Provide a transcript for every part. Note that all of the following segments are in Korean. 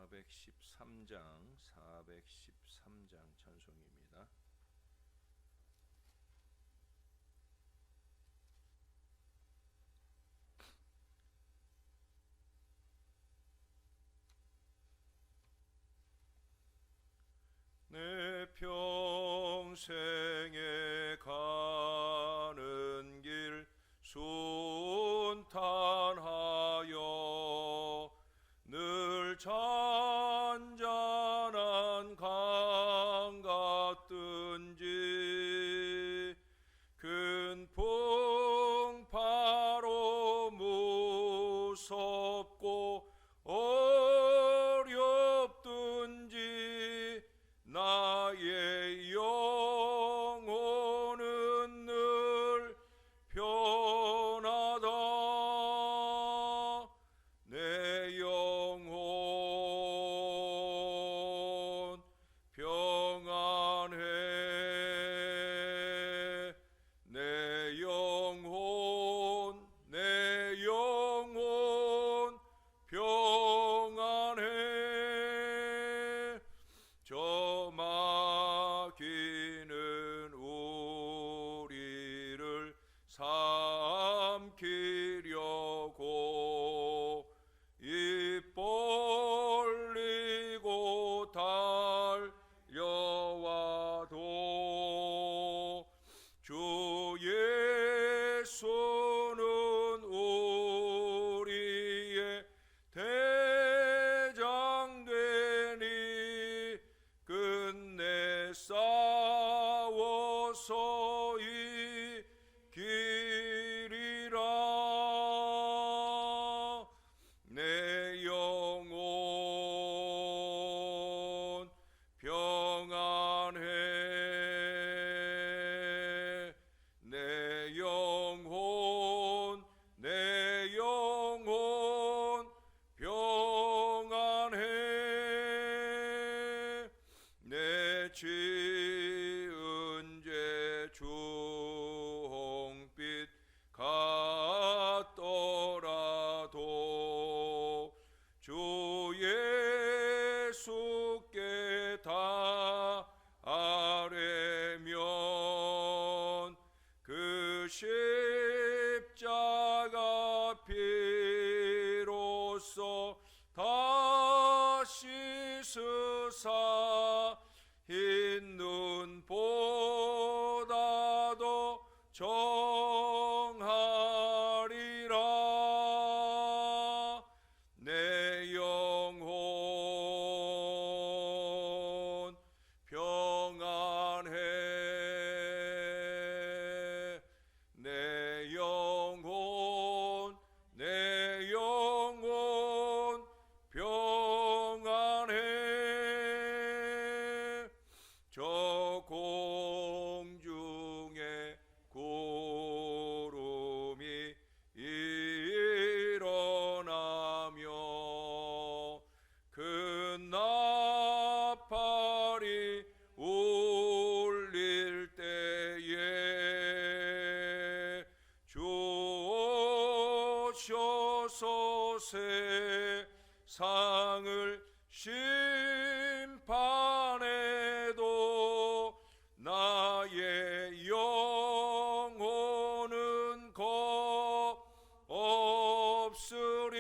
413장 찬송입니다. 내 평생에 가는 길 순탄하여 늘 잔잔한 강 같든지 큰 풍파로 무섭고 어렵든지 나의 영혼은 늘 편하다. 내 영혼 평안해. 내 영혼 평안해. 저 마귀는 우리를 삼키려고 입 벌리고 달려와도 주 예수는 우리의 대장 되니 끝내 싸워서 이기리라. 내 영혼 평안해. 내 영혼 평안해. 내 지은 죄 주홍빛 같더라도 주 예수께 다 아뢰면 그 십자가 피로써 다 씻으사 흰 눈보다도 정하리라. 내 영혼 평안해. 내 영혼 평안해. 저 공중에 구름이 일어나며 큰 나팔이 울릴 때에 주 오셔서 세상을 심판해도 나의 영혼은 겁없으리.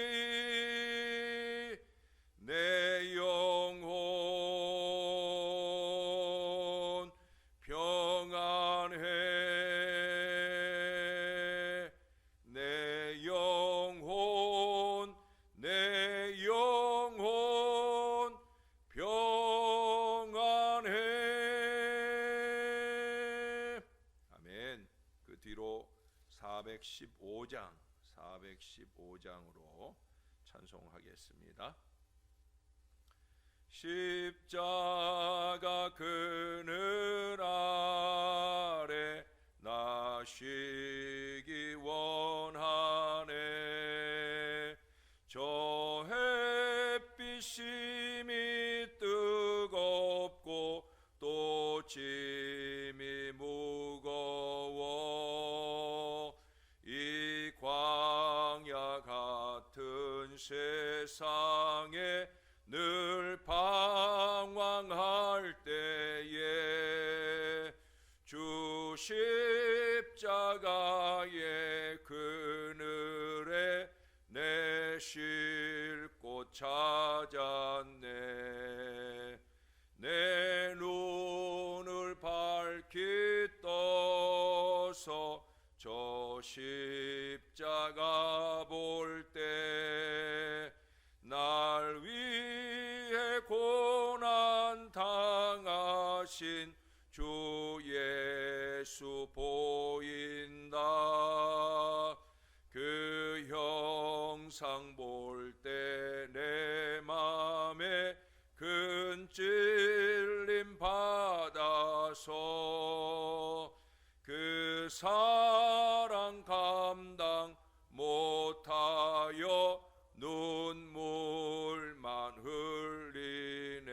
내 영혼 평안해. 내 영혼 평안해. 아멘. 그 뒤로 415장으로 찬송하겠습니다. 십자가 그늘 아래 나 쉬기 원하네. 저 햇빛 심히 뜨겁고 또 짐이 무거워 이 광야 같은 세상에 늘 방황할 때에 주 십자가의 그늘에 내 쉴 곳 찾았네. 내 눈을 밝히 떠서 저 십자가 볼 때 날 위해 고난 당하신 주 예수 보인다. 그 형상 볼 때 내 맘에 큰 찔림 받아서 그 사랑 감당 못하여 눈물만 흘리네.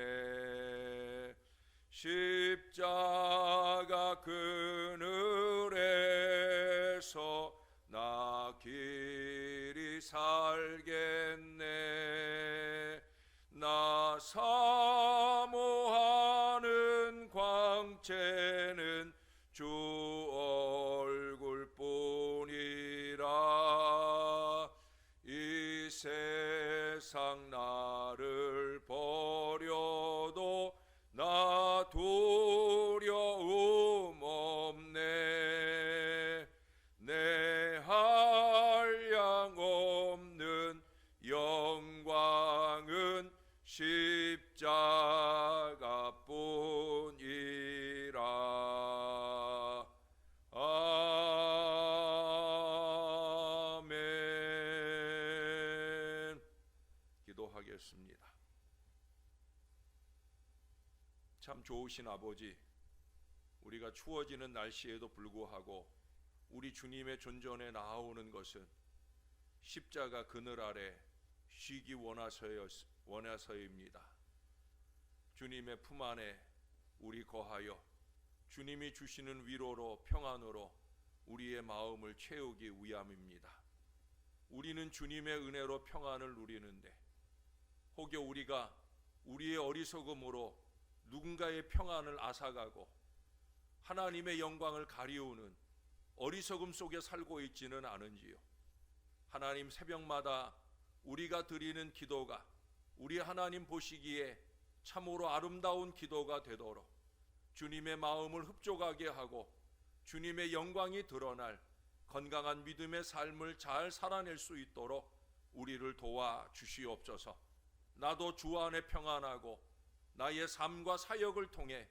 십자가 그늘에서 나 길이 살겠네. 나 사모하는 광채는 주 얼굴뿐이라. 이 세상 나를 버려도 나 두려움 없네. 내 한량 없는 영광은 십자가뿐이라. 아멘. 기도하겠습니다. 참 좋으신 아버지, 우리가 추워지는 날씨에도 불구하고 우리 주님의 존전에 나아오는 것은 십자가 그늘 아래 쉬기 원해서입니다. 주님의 품 안에 우리 거하여 주님이 주시는 위로로 평안으로 우리의 마음을 채우기 위함입니다. 우리는 주님의 은혜로 평안을 누리는데 혹여 우리가 우리의 어리석음으로 누군가의 평안을 앗아가고 하나님의 영광을 가리우는 어리석음 속에 살고 있지는 않은지요. 하나님, 새벽마다 우리가 드리는 기도가 우리 하나님 보시기에 참으로 아름다운 기도가 되도록 주님의 마음을 흡족하게 하고 주님의 영광이 드러날 건강한 믿음의 삶을 잘 살아낼 수 있도록 우리를 도와 주시옵소서. 나도 주 안에 평안하고 나의 삶과 사역을 통해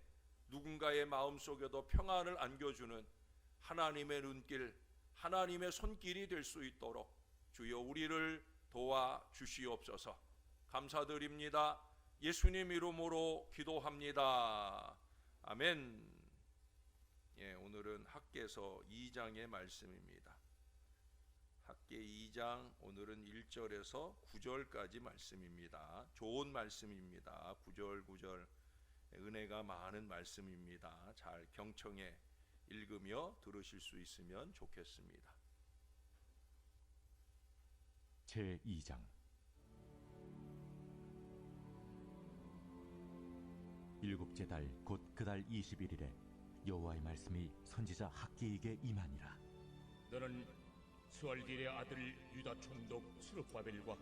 누군가의 마음속에도 평안을 안겨주는 하나님의 눈길, 하나님의 손길이 될 수 있도록 주여 우리를 도와 주시옵소서. 감사드립니다. 예수님 이름으로 기도합니다. 아멘. 오늘은 학개서 2장의 말씀입니다. 학개 2장 오늘은 1절에서 9절까지 말씀입니다. 좋은 말씀입니다. 9절 은혜가 많은 말씀입니다. 잘 경청해 읽으며 들으실 수 있으면 좋겠습니다. 제2장 일곱째 달 곧 그 달 21일에 여호와의 말씀이 선지자 학개에게 임하니라. 너는 스왈딜의 아들 유다 총독 스룹바벨과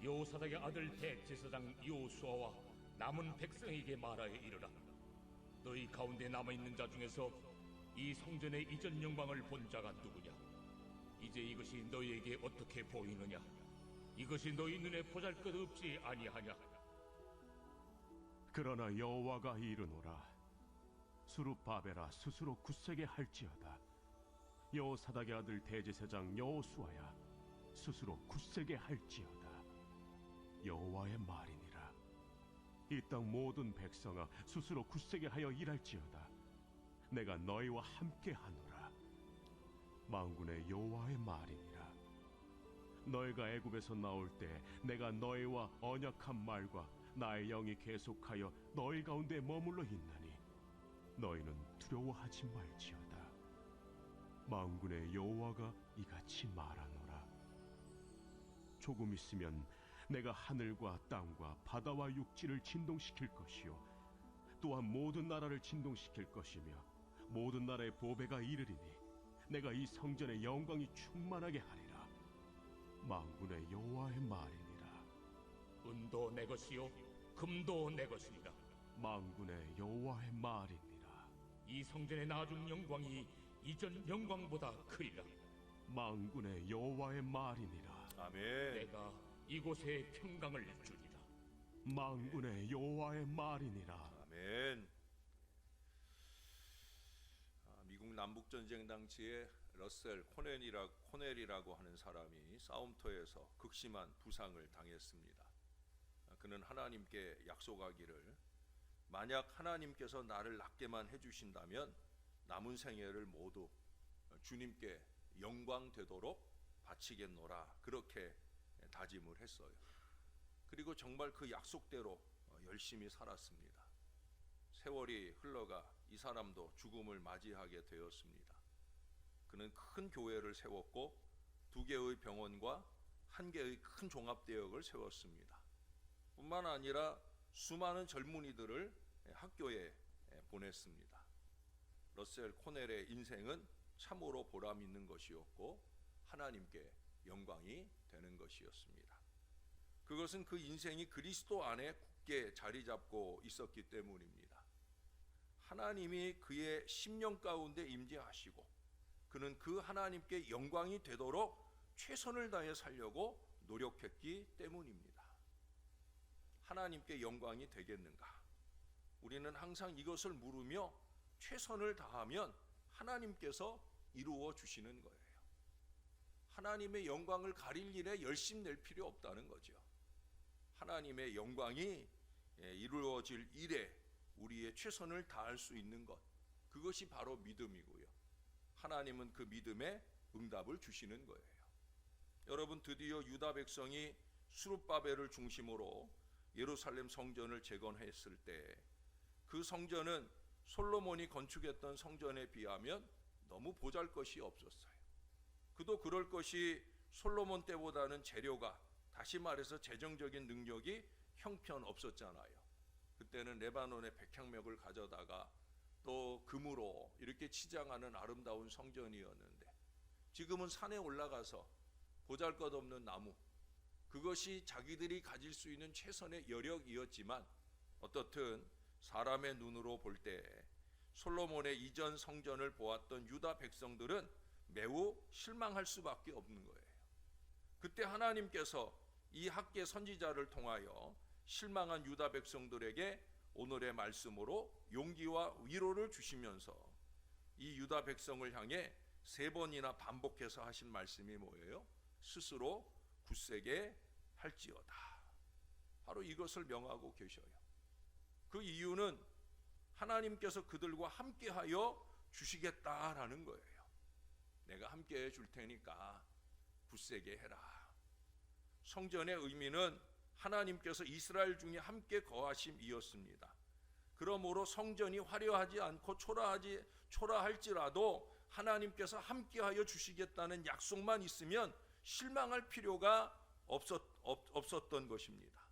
여호사닥의 아들 대제사장 여호수아와 남은 백성에게 말하여 이르라. 너희 가운데 남아있는 자 중에서 이 성전의 이전 영광을 본 자가 누구냐? 이제 이것이 너희에게 어떻게 보이느냐? 이것이 너희 눈에 보잘것없지 아니하냐? 그러나 여호와가 이르노라. 스룹바벨아, 스스로 굳세게 할지어다. 여호사닥의 아들 대제사장 여호수아야, 스스로 굳세게 할지어다. 여호와의 말이니라. 이 땅 모든 백성아, 스스로 굳세게 하여 일할지어다. 내가 너희와 함께 하노라. 만군의 여호와의 말이니라. 너희가 애굽에서 나올 때 내가 너희와 언약한 말과 나의 영이 계속하여 너희 가운데 머물러 있나니 너희는 두려워하지 말지어다. 만군의 여호와가 이같이 말하노라. 조금 있으면 내가 하늘과 땅과 바다와 육지를 진동시킬 것이요 또한 모든 나라를 진동시킬 것이며 모든 나라의 보배가 이르리니 내가 이 성전의 영광이 충만하게 하리라. 만군의 여호와의 말이니라. 은도 내 것이요 금도 내 것이니라. 만군의 여호와의 말이니라. 이 성전의 나중 영광이 이전 영광보다 크리라. 만군의 여호와의 말이니라. 아멘. 내가 이곳에 평강을 주리라. 만군의 여호와의 말이니라. 아멘. 미국 남북 전쟁 당시에 러셀 코넬이라고 하는 사람이 싸움터에서 극심한 부상을 당했습니다. 그는 하나님께 약속하기를 만약 하나님께서 나를 낫게만 해주신다면 남은 생애를 모두 주님께 영광 되도록 바치겠노라, 그렇게 다짐을 했어요. 그리고 정말 그 약속대로 열심히 살았습니다. 세월이 흘러가 이 사람도 죽음을 맞이하게 되었습니다. 그는 큰 교회를 세웠고 2개의 병원과 1개의 큰 종합대학을 세웠습니다. 뿐만 아니라 수많은 젊은이들을 학교에 보냈습니다. 러셀 코넬의 인생은 참으로 보람 있는 것이었고 하나님께 영광이 되는 것이었습니다. 그것은 그 인생이 그리스도 안에 굳게 자리 잡고 있었기 때문입니다. 하나님이 그의 심령 가운데 임재하시고 그는 그 하나님께 영광이 되도록 최선을 다해 살려고 노력했기 때문입니다. 하나님께 영광이 되겠는가? 우리는 항상 이것을 물으며 최선을 다하면 하나님께서 이루어 주시는 거예요. 하나님의 영광을 가릴 일에 열심 낼 필요 없다는 거죠. 하나님의 영광이 이루어질 일에 우리의 최선을 다할 수 있는 것, 그것이 바로 믿음이고요. 하나님은 그 믿음에 응답을 주시는 거예요. 여러분, 드디어 유다 백성이 수룹바벨을 중심으로 예루살렘 성전을 재건했을 때 그 성전은 솔로몬이 건축했던 성전에 비하면 너무 보잘것이 없었어요. 그도 그럴 것이 솔로몬 때보다는 재료가, 다시 말해서 재정적인 능력이 형편없었잖아요. 그때는 레바논의 백향목을 가져다가 또 금으로 이렇게 치장하는 아름다운 성전이었는데 지금은 산에 올라가서 보잘것없는 나무, 그것이 자기들이 가질 수 있는 최선의 여력이었지만 어떻든 사람의 눈으로 볼 때 솔로몬의 이전 성전을 보았던 유다 백성들은 매우 실망할 수밖에 없는 거예요. 그때 하나님께서 이 학개 선지자를 통하여 실망한 유다 백성들에게 오늘의 말씀으로 용기와 위로를 주시면서 이 유다 백성을 향해 3번이나 반복해서 하신 말씀이 뭐예요? 스스로 굳세게 할지어다. 바로 이것을 명하고 계셔요. 그 이유는 하나님께서 그들과 함께하여 주시겠다라는 거예요. 내가 함께해 줄 테니까 굳세게 해라. 성전의 의미는 하나님께서 이스라엘 중에 함께 거하심이었습니다. 그러므로 성전이 화려하지 않고 초라할지라도 하나님께서 함께하여 주시겠다는 약속만 있으면 실망할 필요가 없었던 것입니다.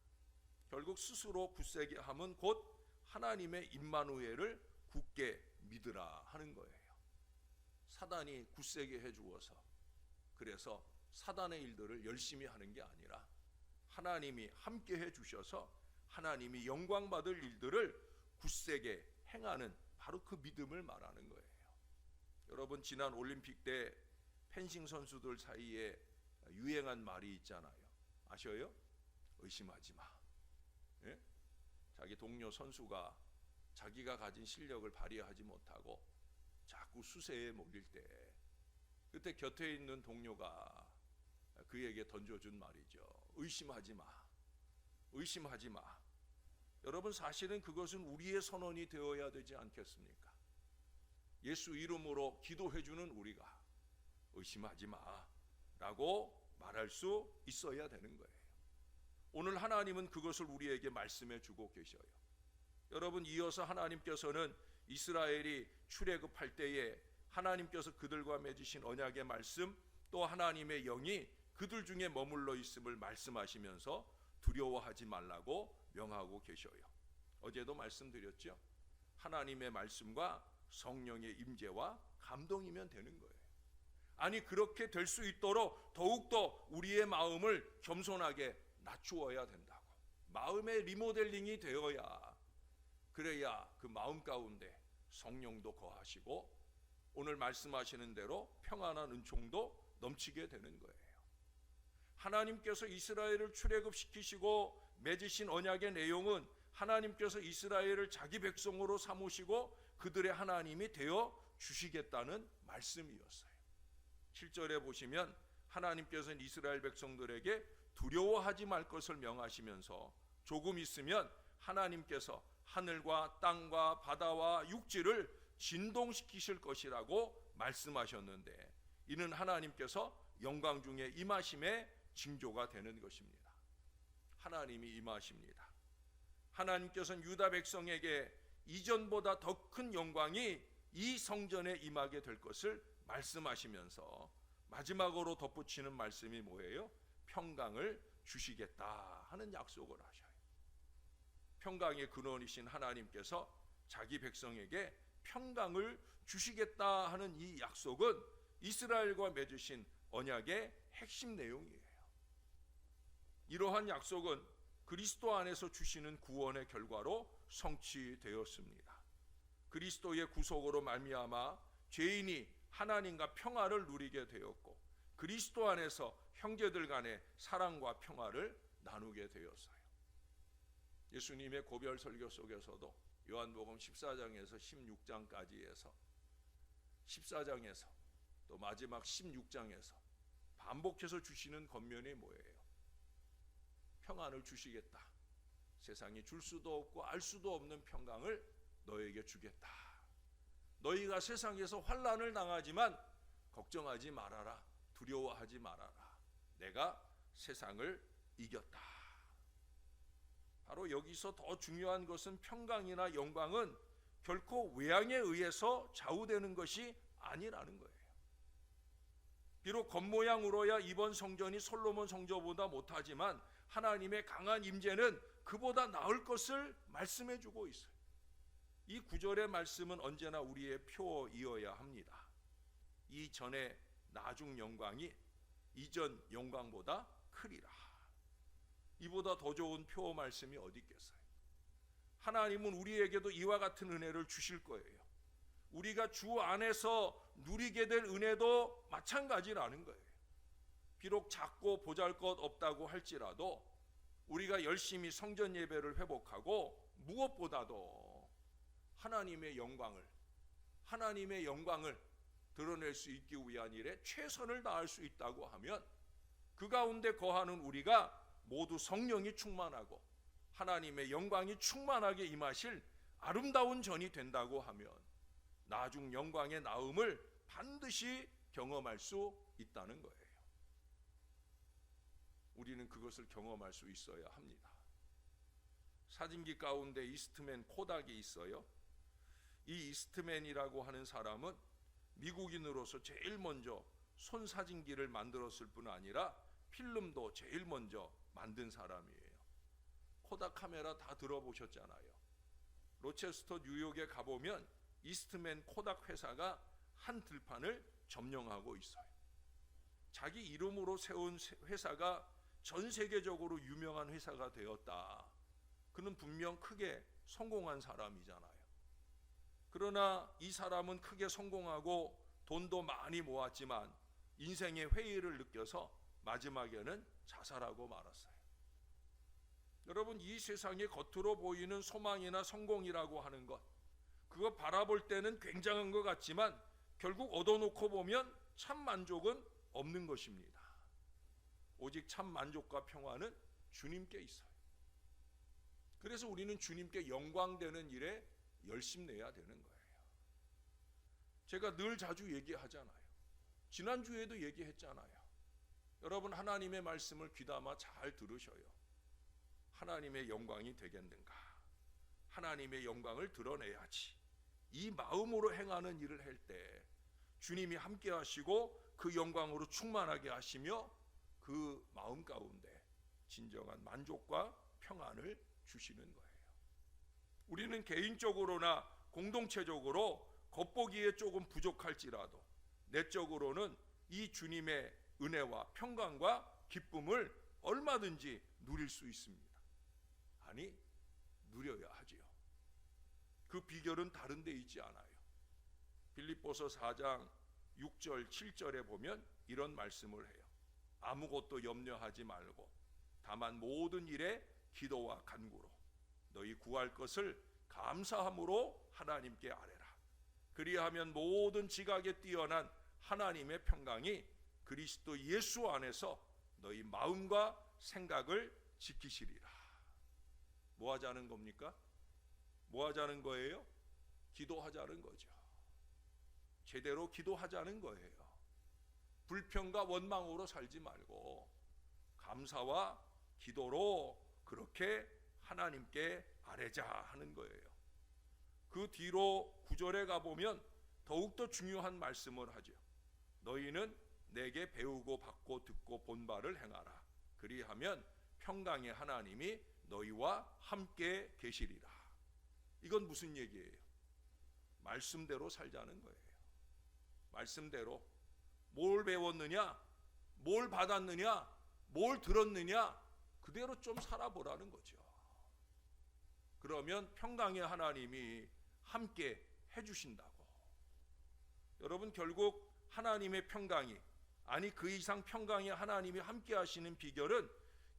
결국 스스로 굳세게 함은 곧 하나님의 임마누엘을 굳게 믿으라 하는 거예요. 사단이 굳세게 해주어서, 그래서 사단의 일들을 열심히 하는 게 아니라 하나님이 함께 해주셔서 하나님이 영광 받을 일들을 굳세게 행하는, 바로 그 믿음을 말하는 거예요. 여러분, 지난 올림픽 때 펜싱 선수들 사이에 유행한 말이 있잖아요. 아셔요? 의심하지 마. 예? 자기 동료 선수가 자기가 가진 실력을 발휘하지 못하고 자꾸 수세에 몰릴 때 그때 곁에 있는 동료가 그에게 던져준 말이죠. 의심하지 마. 의심하지 마. 여러분, 사실은 그것은 우리의 선언이 되어야 되지 않겠습니까? 예수 이름으로 기도해주는 우리가 의심하지 마 라고 말할 수 있어야 되는 거예요. 오늘 하나님은 그것을 우리에게 말씀해 주고 계셔요. 여러분, 이어서 하나님께서는 이스라엘이 출애굽할 때에 하나님께서 그들과 맺으신 언약의 말씀, 또 하나님의 영이 그들 중에 머물러 있음을 말씀하시면서 두려워하지 말라고 명하고 계셔요. 어제도 말씀드렸죠. 하나님의 말씀과 성령의 임재와 감동이면 되는 거예요. 아니, 그렇게 될 수 있도록 더욱더 우리의 마음을 겸손하게 낮추어야 된다고. 마음의 리모델링이 되어야, 그래야 그 마음 가운데 성령도 거하시고 오늘 말씀하시는 대로 평안한 은총도 넘치게 되는 거예요. 하나님께서 이스라엘을 출애굽시키시고 맺으신 언약의 내용은 하나님께서 이스라엘을 자기 백성으로 삼으시고 그들의 하나님이 되어 주시겠다는 말씀이었어요. 7절에 보시면 하나님께서는 이스라엘 백성들에게 두려워하지 말 것을 명하시면서 조금 있으면 하나님께서 하늘과 땅과 바다와 육지를 진동시키실 것이라고 말씀하셨는데, 이는 하나님께서 영광 중에 임하심의 징조가 되는 것입니다. 하나님이 임하십니다. 하나님께서는 유다 백성에게 이전보다 더 큰 영광이 이 성전에 임하게 될 것을 말씀하시면서 마지막으로 덧붙이는 말씀이 뭐예요? 평강을 주시겠다 하는 약속을 하셔요. 평강의 근원이신 하나님께서 자기 백성에게 평강을 주시겠다 하는 이 약속은 이스라엘과 맺으신 언약의 핵심 내용이에요. 이러한 약속은 그리스도 안에서 주시는 구원의 결과로 성취되었습니다. 그리스도의 구속으로 말미암아 죄인이 하나님과 평화를 누리게 되었고, 그리스도 안에서 형제들 간의 사랑과 평화를 나누게 되었어요. 예수님의 고별 설교 속에서도 요한복음 14장에서 16장까지에서 14장에서 또 마지막 16장에서 반복해서 주시는 권면이 뭐예요? 평안을 주시겠다. 세상이 줄 수도 없고 알 수도 없는 평강을 너에게 주겠다. 너희가 세상에서 환난을 당하지만 걱정하지 말아라. 두려워하지 말아라. 내가 세상을 이겼다. 바로 여기서 더 중요한 것은 평강이나 영광은 결코 외양에 의해서 좌우되는 것이 아니라는 거예요. 비록 겉모양으로야 이번 성전이 솔로몬 성전보다 못하지만 하나님의 강한 임재는 그보다 나을 것을 말씀해 주고 있어요. 이 구절의 말씀은 언제나 우리의 표어이어야 합니다. 이전의 나중 영광이 이전 영광보다 크리라. 이보다 더 좋은 표어 말씀이 어디 있겠어요? 하나님은 우리에게도 이와 같은 은혜를 주실 거예요. 우리가 주 안에서 누리게 될 은혜도 마찬가지라는 거예요. 비록 작고 보잘것없다고 할지라도 우리가 열심히 성전 예배를 회복하고 무엇보다도 하나님의 영광을 드러낼 수 있기 위한 일에 최선을 다할 수 있다고 하면, 그 가운데 거하는 우리가 모두 성령이 충만하고 하나님의 영광이 충만하게 임하실 아름다운 전이 된다고 하면 나중 영광의 나음을 반드시 경험할 수 있다는 거예요. 우리는 그것을 경험할 수 있어야 합니다. 사진기 가운데 이스트맨 코닥이 있어요. 이 이스트맨이라고 하는 사람은 미국인으로서 제일 먼저 손사진기를 만들었을 뿐 아니라 필름도 제일 먼저 만든 사람이에요. 코닥 카메라 다 들어보셨잖아요. 로체스터 뉴욕에 가보면 이스트맨 코닥 회사가 한 들판을 점령하고 있어요. 자기 이름으로 세운 회사가 전 세계적으로 유명한 회사가 되었다. 그는 분명 크게 성공한 사람이잖아요. 그러나 이 사람은 크게 성공하고 돈도 많이 모았지만 인생의 회의를 느껴서 마지막에는 자살하고 말았어요. 여러분, 이 세상에 겉으로 보이는 소망이나 성공이라고 하는 것, 그거 바라볼 때는 굉장한 것 같지만 결국 얻어놓고 보면 참 만족은 없는 것입니다. 오직 참 만족과 평화는 주님께 있어요. 그래서 우리는 주님께 영광되는 일에 열심내야 되는 거예요. 제가 늘 자주 얘기하잖아요. 지난주에도 얘기했잖아요. 여러분, 하나님의 말씀을 귀담아 잘 들으셔요. 하나님의 영광이 되겠는가? 하나님의 영광을 드러내야지. 이 마음으로 행하는 일을 할 때 주님이 함께 하시고 그 영광으로 충만하게 하시며 그 마음 가운데 진정한 만족과 평안을 주시는 거예요. 우리는 개인적으로나 공동체적으로 겉보기에 조금 부족할지라도 내적으로는 이 주님의 은혜와 평강과 기쁨을 얼마든지 누릴 수 있습니다. 아니, 누려야 하지요. 그 비결은 다른 데 있지 않아요. 빌립보서 4장 6절 7절에 보면 이런 말씀을 해요. 아무것도 염려하지 말고 다만 모든 일에 기도와 간구로 너희 구할 것을 감사함으로 하나님께 아뢰라. 그리하면 모든 지각에 뛰어난 하나님의 평강이 그리스도 예수 안에서 너희 마음과 생각을 지키시리라. 뭐 하자는 겁니까? 뭐 하자는 거예요? 기도하자는 거죠. 제대로 기도하자는 거예요. 불평과 원망으로 살지 말고 감사와 기도로 그렇게 하나님께 아뢰자 하는 거예요. 그 뒤로 9절에 가보면 더욱더 중요한 말씀을 하죠. 너희는 내게 배우고 받고 듣고 본 바를 행하라. 그리하면 평강의 하나님이 너희와 함께 계시리라. 이건 무슨 얘기예요? 말씀대로 살자는 거예요. 말씀대로 뭘 배웠느냐, 뭘 받았느냐, 뭘 들었느냐 그대로 좀 살아보라는 거죠. 그러면 평강의 하나님이 함께 해주신다고. 여러분, 결국 하나님의 평강이, 아니 그 이상 평강의 하나님이 함께 하시는 비결은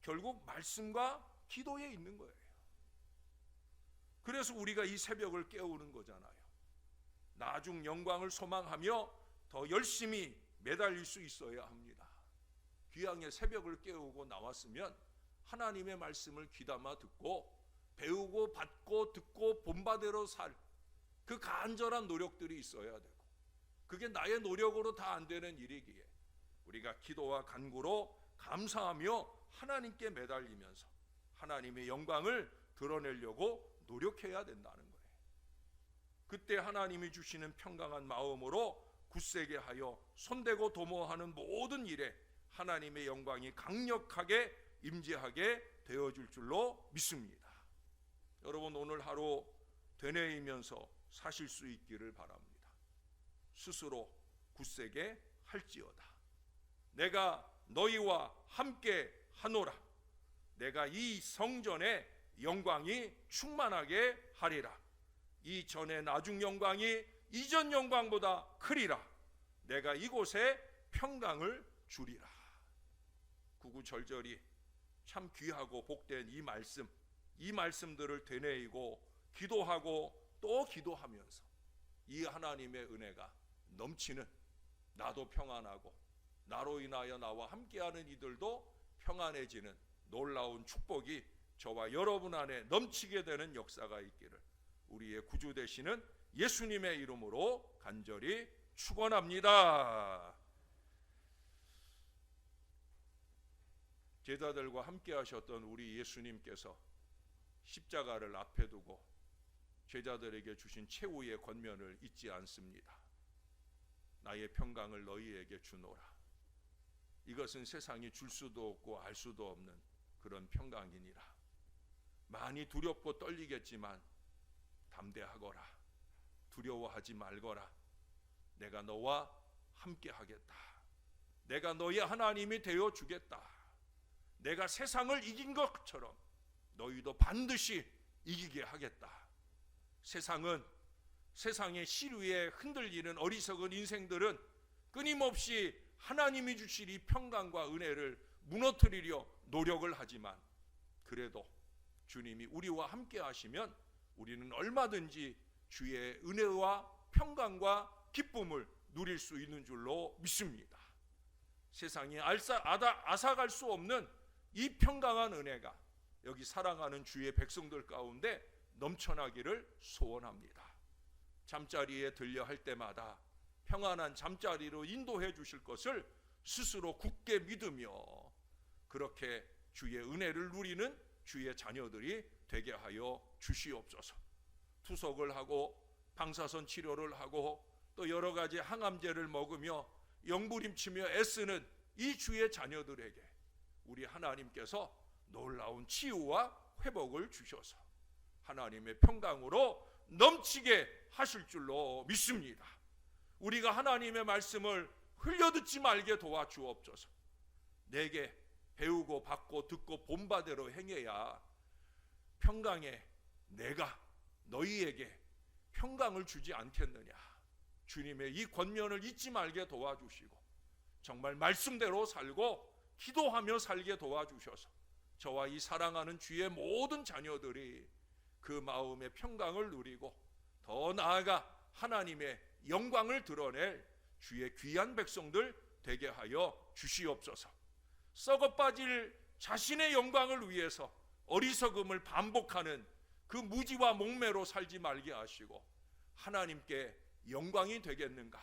결국 말씀과 기도에 있는 거예요. 그래서 우리가 이 새벽을 깨우는 거잖아요. 나중 영광을 소망하며 더 열심히 매달릴 수 있어야 합니다. 귀향의 새벽을 깨우고 나왔으면 하나님의 말씀을 귀담아 듣고 배우고 받고 듣고 본바대로 살 그 간절한 노력들이 있어야 되고, 그게 나의 노력으로 다 안 되는 일이기에 우리가 기도와 간구로 감사하며 하나님께 매달리면서 하나님의 영광을 드러내려고 노력해야 된다는 거예요. 그때 하나님이 주시는 평강한 마음으로 굳세게 하여 손대고 도모하는 모든 일에 하나님의 영광이 강력하게 임재하게 되어줄 줄로 믿습니다. 여러분, 오늘 하루 되뇌이면서 사실 수 있기를 바랍니다. 스스로 굳세게 할지어다. 내가 너희와 함께 하노라. 내가 이 성전에 영광이 충만하게 하리라. 이 전에 나중 영광이 이전 영광보다 크리라. 내가 이곳에 평강을 주리라. 구구절절이 참 귀하고 복된 이 말씀들을 되뇌이고 기도하고 또 기도하면서 이 하나님의 은혜가 넘치는, 나도 평안하고 나로 인하여 나와 함께하는 이들도 평안해지는 놀라운 축복이 저와 여러분 안에 넘치게 되는 역사가 있기를 우리의 구주 되시는 예수님의 이름으로 간절히 축원합니다. 제자들과 함께 하셨던 우리 예수님께서 십자가를 앞에 두고 제자들에게 주신 최후의 권면을 잊지 않습니다. 나의 평강을 너희에게 주노라. 이것은 세상이 줄 수도 없고 알 수도 없는 그런 평강이니라. 많이 두렵고 떨리겠지만 담대하거라. 두려워하지 말거라. 내가 너와 함께 하겠다. 내가 너의 하나님이 되어 주겠다. 내가 세상을 이긴 것처럼 너희도 반드시 이기게 하겠다. 세상의 시류에 흔들리는 어리석은 인생들은 끊임없이 하나님이 주실 이 평강과 은혜를 무너뜨리려 노력을 하지만, 그래도 주님이 우리와 함께 하시면 우리는 얼마든지 주의 은혜와 평강과 기쁨을 누릴 수 있는 줄로 믿습니다. 세상이 앗아갈 수 없는 이 평강한 은혜가 여기 사랑하는 주의 백성들 가운데 넘쳐나기를 소원합니다. 잠자리에 들려 할 때마다 평안한 잠자리로 인도해 주실 것을 스스로 굳게 믿으며 그렇게 주의 은혜를 누리는 주의 자녀들이 되게 하여 주시옵소서. 투석을 하고 방사선 치료를 하고 또 여러 가지 항암제를 먹으며 영부림치며 애쓰는 이 주의 자녀들에게 우리 하나님께서 놀라운 치유와 회복을 주셔서 하나님의 평강으로 넘치게 하실 줄로 믿습니다. 우리가 하나님의 말씀을 흘려듣지 말게 도와주옵소서. 내게 배우고 받고 듣고 본바대로 행해야 평강에 내가 너희에게 평강을 주지 않겠느냐. 주님의 이 권면을 잊지 말게 도와주시고 정말 말씀대로 살고 기도하며 살게 도와주셔서 저와 이 사랑하는 주의 모든 자녀들이 그 마음의 평강을 누리고 더 나아가 하나님의 영광을 드러낼 주의 귀한 백성들 되게 하여 주시옵소서. 썩어 빠질 자신의 영광을 위해서 어리석음을 반복하는 그 무지와 목매로 살지 말게 하시고 하나님께 영광이 되겠는가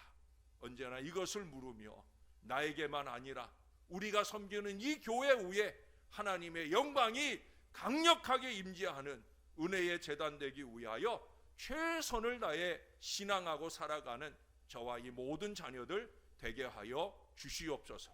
언제나 이것을 물으며 나에게만 아니라 우리가 섬기는 이 교회 위에 하나님의 영광이 강력하게 임재하는 은혜의 제단 되기 위하여 최선을 다해 신앙하고 살아가는 저와 이 모든 자녀들 되게 하여 주시옵소서.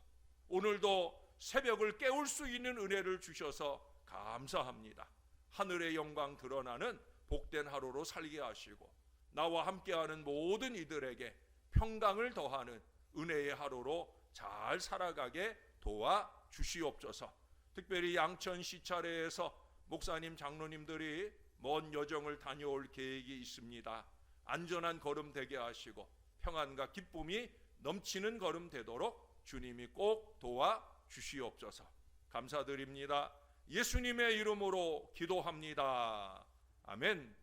오늘도 새벽을 깨울 수 있는 은혜를 주셔서 감사합니다. 하늘의 영광 드러나는 복된 하루로 살게 하시고 나와 함께하는 모든 이들에게 평강을 더하는 은혜의 하루로 잘 살아가게 도와 주시옵소서. 특별히 양천 시차례에서 목사님 장로님들이 먼 여정을 다녀올 계획이 있습니다. 안전한 걸음 되게 하시고 평안과 기쁨이 넘치는 걸음 되도록 주님이 꼭 도와 주시옵소서. 감사드립니다. 예수님의 이름으로 기도합니다. 아멘.